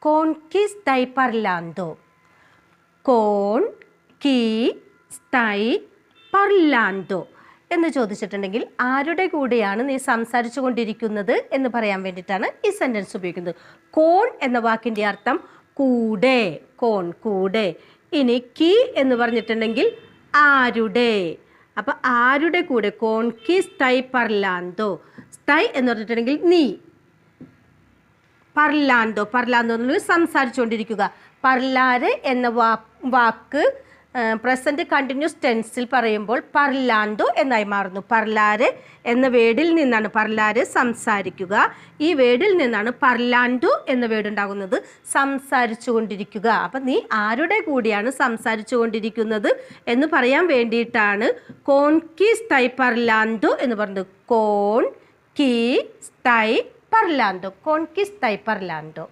കോൺ കി സ്റ്റൈ parlando. കോൺ കി സ്റ്റൈ parlando എന്ന് ചോദിച്ചിട്ടുണ്ടെങ്കിൽ ആരുടെ കൂടെയാണ് നീ സംസാരിച്ചു കൊണ്ടിരിക്കുന്നത് എന്ന് പറയാൻ വേണ്ടിയിട്ടാണ് ഈ സെൻറ്റൻസ് ഉപയോഗിക്കുന്നത്. കോൺ എന്ന വാക്കിൻ്റെ അർത്ഥം കൂടെ, കോൺ കൂടെ. ഇനി കി എന്ന് പറഞ്ഞിട്ടുണ്ടെങ്കിൽ ആരുടെ. അപ്പം ആരുടെ കൂടെ, കോൺ കി സ്റ്റൈ parlando. സ്റ്റൈ എന്ന് പറഞ്ഞിട്ടുണ്ടെങ്കിൽ നീ, parlando എന്നുള്ളത് സംസാരിച്ചുകൊണ്ടിരിക്കുക. parlare എന്ന വാക്ക് പ്രസൻറ്റ് കണ്ടിന്യൂസ് ടെൻസിൽ പറയുമ്പോൾ parlando എന്നായി മാറുന്നു. parlare എന്ന വേർഡിൽ നിന്നാണ്, parlare സംസാരിക്കുക, ഈ വേർഡിൽ നിന്നാണ് parlando എന്ന വേർഡ് ഉണ്ടാകുന്നത്, സംസാരിച്ചു കൊണ്ടിരിക്കുക. അപ്പം നീ ആരുടെ കൂടിയാണ് സംസാരിച്ചു കൊണ്ടിരിക്കുന്നത് എന്ന് പറയാൻ വേണ്ടിയിട്ടാണ് കോൺ കി സ്റ്റൈ parlando എന്ന് പറഞ്ഞത്. കോൺ കി സ്റ്റൈ parlando, കോൺ കി സ്റ്റൈ parlando.